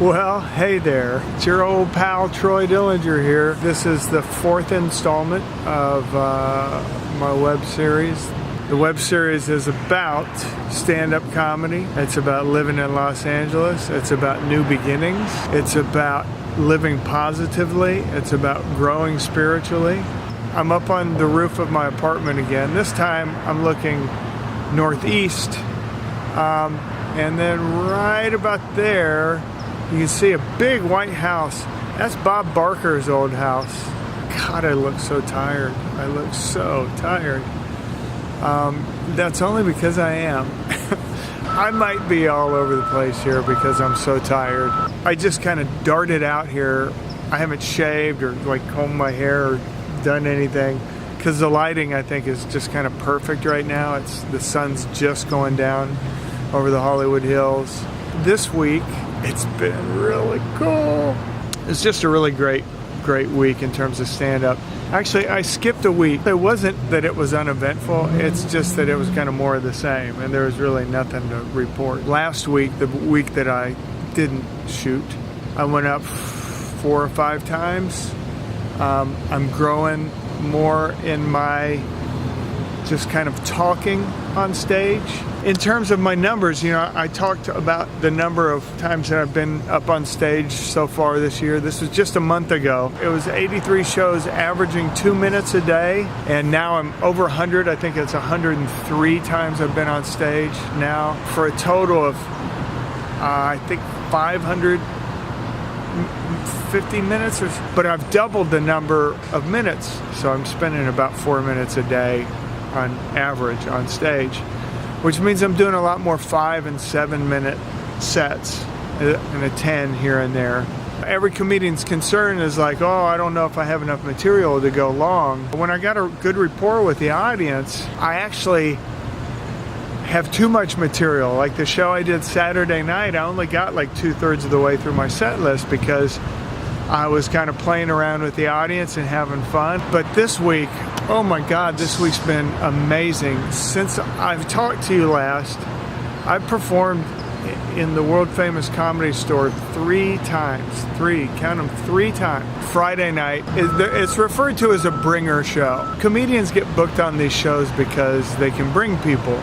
Well, hey there. It's your old pal Troy Dillinger here. This is the fourth installment of my web series. The web series is about stand-up comedy. It's about living in Los Angeles. It's about new beginnings. It's about living positively. It's about growing spiritually. I'm up on the roof of my apartment again. This time I'm looking northeast. And then right about there, you can see a big white house. That's Bob Barker's old house. God, I look so tired. I look so tired. That's only because I am. I might be all over the place here because I'm so tired. I just kind of darted out here. I haven't shaved or combed my hair or done anything because the lighting, I think, is just kind of perfect right now. The sun's just going down over the Hollywood Hills. This week, it's been really cool. It's just a really great week in terms of stand-up. Actually, I skipped a week. It wasn't that it was uneventful, it's just that it was kind of more of the same, and there was really nothing to report. Last week, the week that I didn't shoot, I went up 4 or 5 times. I'm growing more in my just kind of talking on stage. In terms of my numbers, I talked about the number of times that I've been up on stage so far this year. This was just a month ago. It was 83 shows averaging 2 minutes a day, and now I'm over 100. I think it's 103 times I've been on stage now, for a total of, I think, 550 minutes. But I've doubled the number of minutes, so I'm spending about 4 minutes a day on average on stage, which means I'm doing a lot more 5 and 7 minute sets and a 10 here and there. Every comedian's concern is like, oh, I don't know if I have enough material to go long. When I got a good rapport with the audience, I actually have too much material. Like the show I did Saturday night, I only got like 2/3 of the way through my set list because I was kind of playing around with the audience and having fun. But this week, oh my God, this week's been amazing. Since I've talked to you last, I've performed in the world famous Comedy Store 3 times. 3 times. Friday night, it's referred to as a bringer show. Comedians get booked on these shows because they can bring people,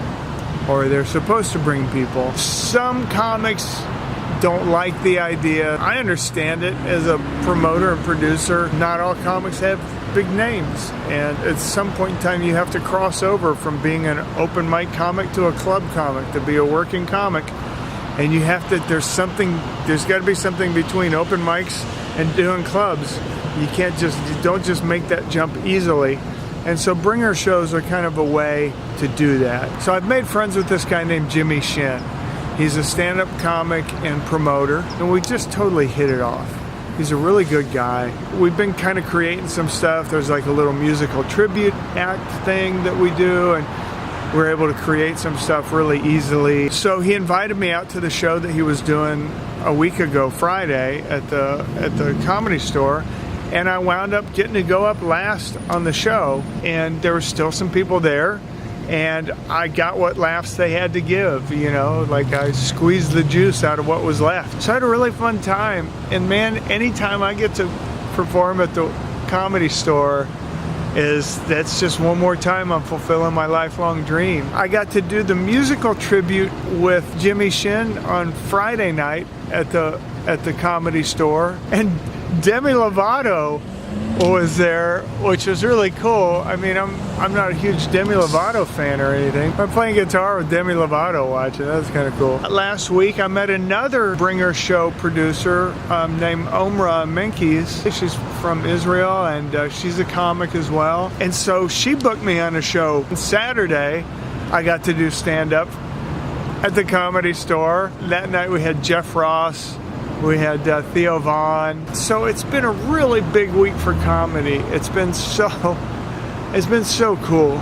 or they're supposed to bring people. Some comics don't like the idea. I understand it as a promoter and producer. Not all comics have big names, and at some point in time you have to cross over from being an open mic comic to a club comic to be a working comic, and you have to, there's got to be something between open mics and doing clubs. You don't just make that jump easily. And so bringer shows are kind of a way to do that. So I've made friends with this guy named Jimmy Shin. He's a stand-up comic and promoter, and we just totally hit it off. He's a really good guy. We've been kind of creating some stuff. There's like a little musical tribute act thing that we do, and we're able to create some stuff really easily. So he invited me out to the show that he was doing a week ago, Friday, at the Comedy Store, and I wound up getting to go up last on the show, and there were still some people there. And I got what laughs they had to give, like I squeezed the juice out of what was left. So I had a really fun time. And man, anytime I get to perform at the Comedy Store, that's just one more time I'm fulfilling my lifelong dream. I got to do the musical tribute with Jimmy Shin on Friday night at the Comedy Store. And Demi Lovato was there, which was really cool. I mean, I'm not a huge Demi Lovato fan or anything. I'm playing guitar with Demi Lovato watching. That was kind of cool. Last week, I met another bringer show producer named Omra Menkes. She's from Israel, and she's a comic as well. And so she booked me on a show. Saturday, I got to do stand-up at the Comedy Store. That night, we had Jeff Ross. We had Theo Vaughn. So it's been a really big week for comedy. It's been so cool.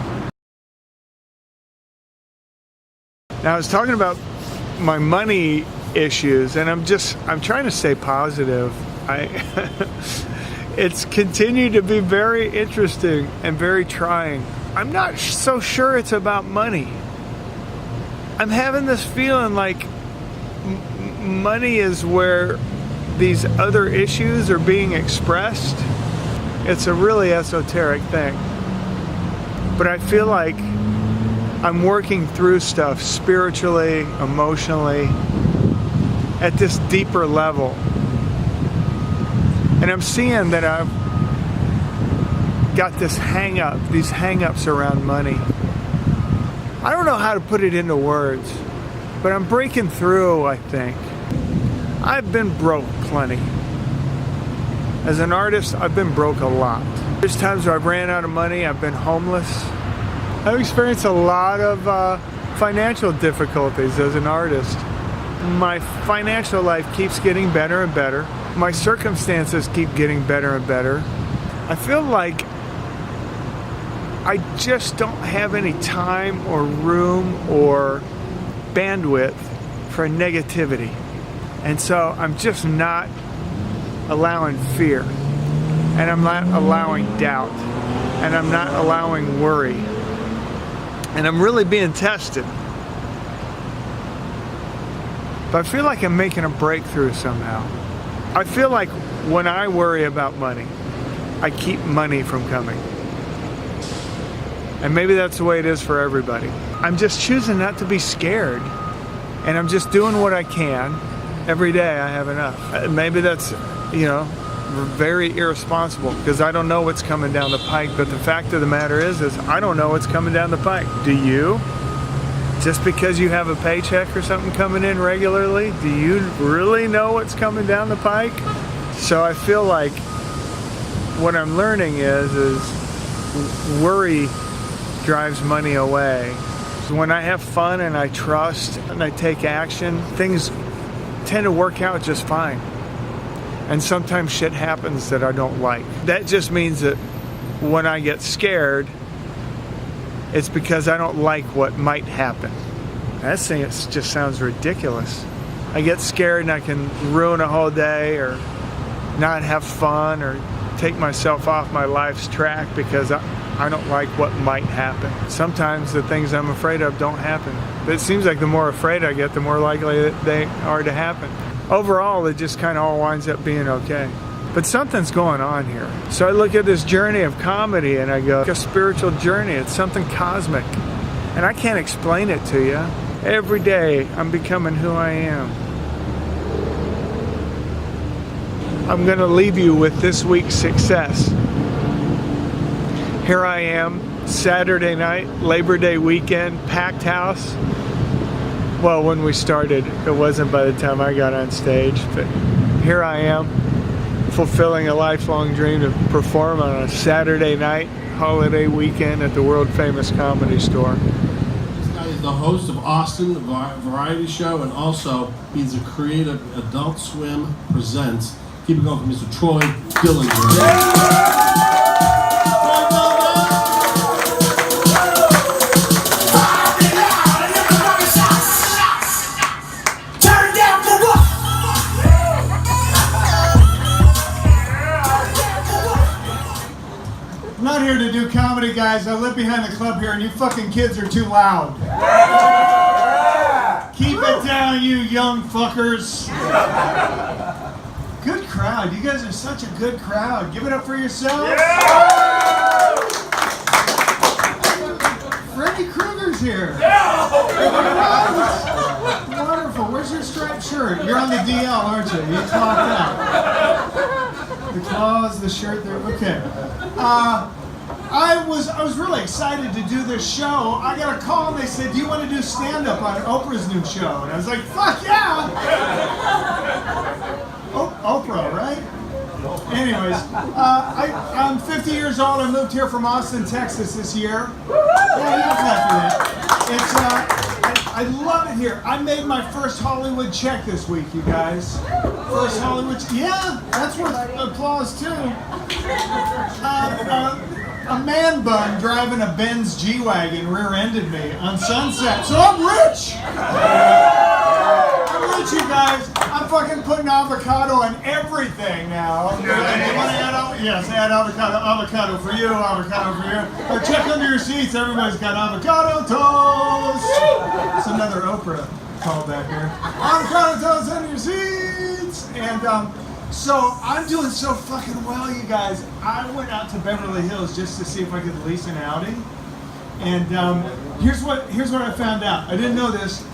Now I was talking about my money issues, and I'm trying to stay positive. It's continued to be very interesting and very trying. I'm not so sure it's about money. I'm having this feeling like money is where these other issues are being expressed. It's a really esoteric thing. But I feel like I'm working through stuff spiritually, emotionally, at this deeper level. And I'm seeing that I've got this these hang-ups around money. I don't know how to put it into words, but I'm breaking through, I think. I've been broke plenty. As an artist, I've been broke a lot. There's times where I've ran out of money, I've been homeless. I've experienced a lot of financial difficulties as an artist. My financial life keeps getting better and better. My circumstances keep getting better and better. I feel like I just don't have any time or room or bandwidth for negativity. And so I'm just not allowing fear. And I'm not allowing doubt. And I'm not allowing worry. And I'm really being tested. But I feel like I'm making a breakthrough somehow. I feel like when I worry about money, I keep money from coming. And maybe that's the way it is for everybody. I'm just choosing not to be scared. And I'm just doing what I can. Every day I have enough. Maybe that's, very irresponsible because I don't know what's coming down the pike. But the fact of the matter is I don't know what's coming down the pike. Do you? Just because you have a paycheck or something coming in regularly, do you really know what's coming down the pike? So I feel like what I'm learning is worry drives money away. When I have fun and I trust and I take action, things tend to work out just fine. And sometimes shit happens that I don't like. That just means that when I get scared, it's because I don't like what might happen. That thing just sounds ridiculous. I get scared and I can ruin a whole day or not have fun or take myself off my life's track because I don't like what might happen. Sometimes the things I'm afraid of don't happen. But it seems like the more afraid I get, the more likely that they are to happen. Overall, it just kind of all winds up being okay. But something's going on here. So I look at this journey of comedy and I go, it's a spiritual journey. It's something cosmic. And I can't explain it to you. Every day I'm becoming who I am. I'm going to leave you with this week's success. Here I am, Saturday night, Labor Day weekend, packed house. Well, when we started, it wasn't by the time I got on stage, but here I am, fulfilling a lifelong dream to perform on a Saturday night, holiday weekend at the world-famous Comedy Store. This guy is the host of Austin, the variety show, and also he's a creative Adult Swim Presents. Keep it going for Mr. Troy Dillinger. Yeah! I'm not here to do comedy, guys. I live behind the club here, and you fucking kids are too loud. Keep it down, you young fuckers. Good crowd. You guys are such a good crowd. Give it up for yourselves. Yeah! Freddy Krueger's here. Yeah! Wonderful. Where's your striped shirt? You're on the DL, aren't you? You clocked out. The claws, the shirt there. Okay. I was really excited to do this show. I got a call and they said, do you want to do stand-up on Oprah's new show? And I was like, fuck yeah! Oprah, right? Anyways, I'm 50 years old. I moved here from Austin, Texas this year. Yeah, you clap for that. I love it here. I made my first Hollywood check this week, you guys. First Hollywood, yeah, that's worth applause too. A man bun driving a Benz G-Wagon rear-ended me on Sunset, so I'm rich! I'm rich, you guys. I'm fucking putting avocado on everything now. You want to add yes, add avocado. Avocado for you, avocado for you. Or check under your seats, everybody's got avocado toast! It's another Oprah call back here. Avocado toast under your seats! And So I'm doing so fucking well, you guys. I went out to Beverly Hills just to see if I could lease an Audi. And here's what I found out. I didn't know this.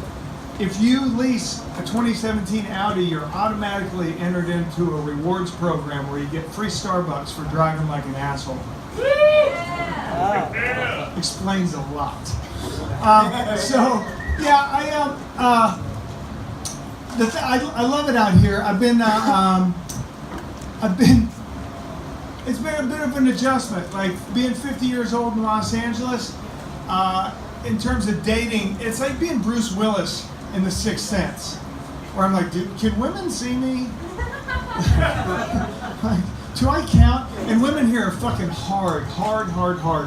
If you lease a 2017 Audi, you're automatically entered into a rewards program where you get free Starbucks for driving like an asshole. Yeah. Explains a lot. So yeah, I love it out here. It's been a bit of an adjustment. Like being 50 years old in Los Angeles, in terms of dating, it's like being Bruce Willis in The Sixth Sense, where I'm like, can women see me? Like, do I count? And women here are fucking hard.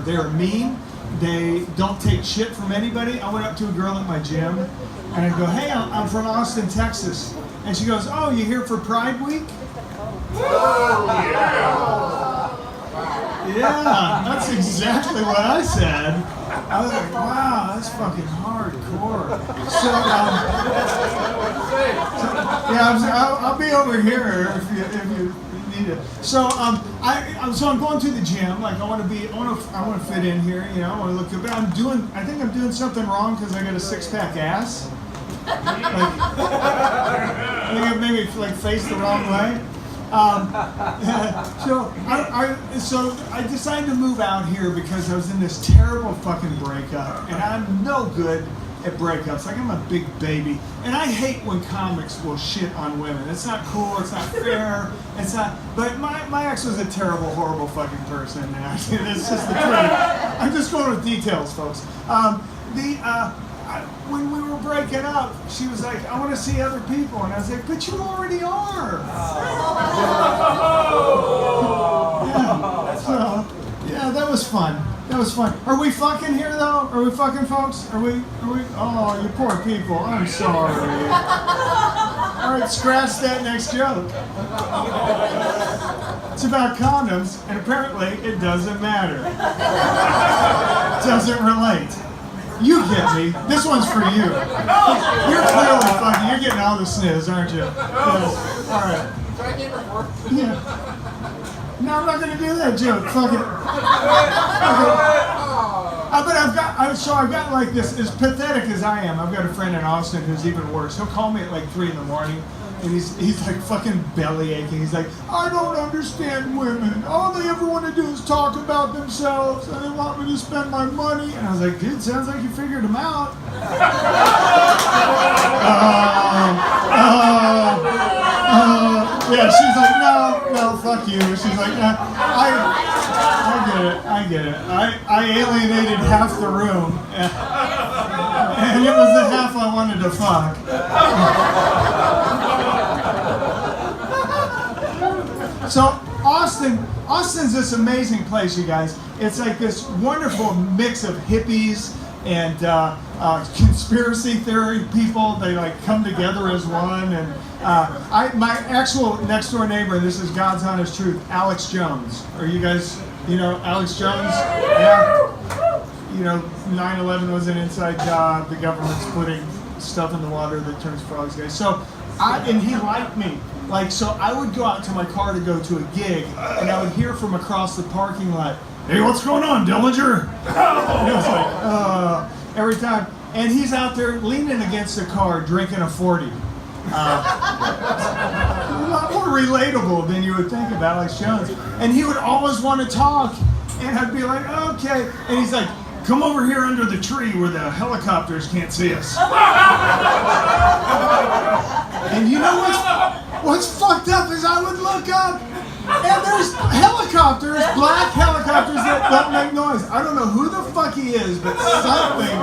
They are mean. They don't take shit from anybody. I went up to a girl at my gym, and I go, hey, I'm from Austin, Texas. And she goes, oh, you here for Pride Week? Oh, yeah, that's exactly what I said. I was like, wow, that's fucking hardcore. I'll be over here if you need it. So I'm going to the gym. Like I want to fit in here. You know, I want to look good. But I think I'm doing something wrong because I got a 6-pack ass. I think I maybe like faced the wrong way. So I decided to move out here because I was in this terrible fucking breakup, and I'm no good at breakups. Like I'm a big baby, and I hate when comics will shit on women. It's not cool. It's not fair. It's not. But my ex was a terrible, horrible fucking person. And it's just the truth. I'm just going with details, folks. When we were breaking up, she was like, I want to see other people. And I was like, but you already are. Yeah, that was fun. Are we fucking here, though? Are we fucking, folks? Are we? Oh, you poor people. I'm sorry. All right, scratch that next joke. It's about condoms, and apparently it doesn't matter. It doesn't relate. You get me. This one's for you. You're clearly fucking. You're getting all the sniz, aren't you? Yes. All right. Yeah. No, I'm not gonna do that joke. Fuck it. But I've got like this. As pathetic as I am, I've got a friend in Austin who's even worse. He'll call me at like 3 a.m. and he's like fucking belly aching. He's like, I don't understand women. All they ever want to do is talk about themselves, and they want me to spend my money. And I was like, dude, sounds like you figured them out. Yeah, she's like, no, fuck you. She's like, I get it. I alienated half the room, and it was the half I wanted to fuck. So Austin's this amazing place, you guys. It's like this wonderful mix of hippies and conspiracy theory people. They like come together as one. And my actual next door neighbor, this is God's honest truth, Alex Jones. Are you guys, Alex Jones? Yeah. 9/11 was an inside job. The government's putting stuff in the water that turns frogs gay. So, and he liked me. So I would go out to my car to go to a gig, and I would hear from across the parking lot, hey, what's going on, Dillinger? And it was like, every time. And he's out there leaning against the car, drinking a 40. A lot more relatable than you would think of Alex Jones. And he would always want to talk, and I'd be like, okay. And he's like, come over here under the tree where the helicopters can't see us. And you know what's fucked up is I would look up, and there's helicopters, black helicopters that don't make noise. I don't know who the fuck he is, but something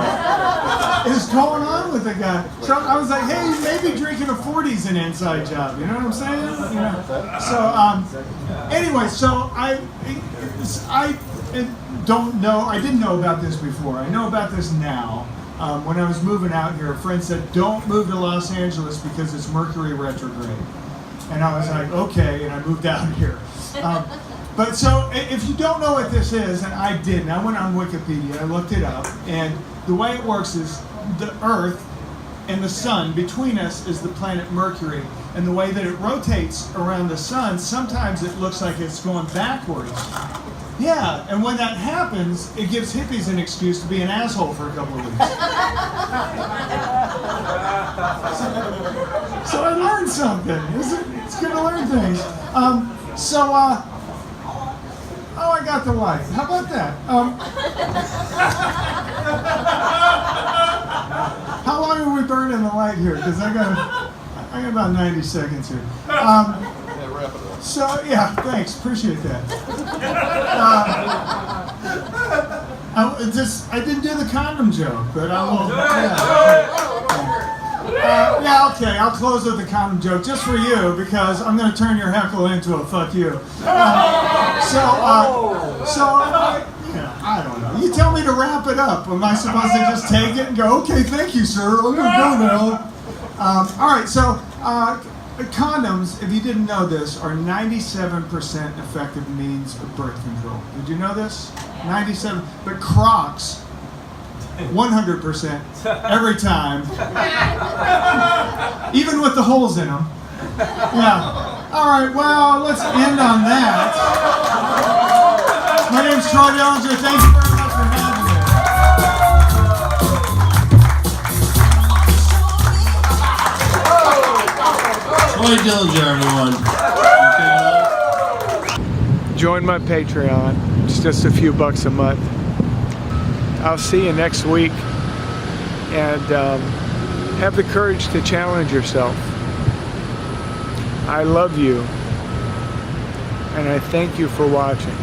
is going on with the guy. So I was like, hey, maybe drinking a 40's an inside job. You know what I'm saying? So anyway, so I don't know. I didn't know about this before. I know about this now. When I was moving out here, a friend said, don't move to Los Angeles because it's Mercury retrograde. And I was like, okay, and I moved out here. But so if you don't know what this is, and I didn't, I went on Wikipedia, I looked it up, and the way it works is the Earth and the sun, between us is the planet Mercury. and the way that it rotates around the sun, sometimes it looks like it's going backwards. Yeah, and when that happens, it gives hippies an excuse to be an asshole for a couple of weeks. So I learned something. It's good to learn things. Oh, I got the light. How about that? How long are we burning the light here? Because I got about 90 seconds here. So yeah, thanks. Appreciate that. I didn't do the condom joke, but I will. Yeah, okay. I'll close with the condom joke just for you because I'm going to turn your heckle into a fuck you. I don't know. You tell me to wrap it up. Am I supposed to just take it and go, okay, thank you, sir. I'm going to go now. All right, so condoms, if you didn't know this, are 97% effective means of birth control. Did you know this? 97. But Crocs, 100% every time, even with the holes in them. Yeah. All right. Well, let's end on that. My name's Troy Dillinger. Thank you very much for having me. Troy Dillinger, everyone. Join my Patreon. It's just a few bucks a month. I'll see you next week, and have the courage to challenge yourself. I love you, and I thank you for watching.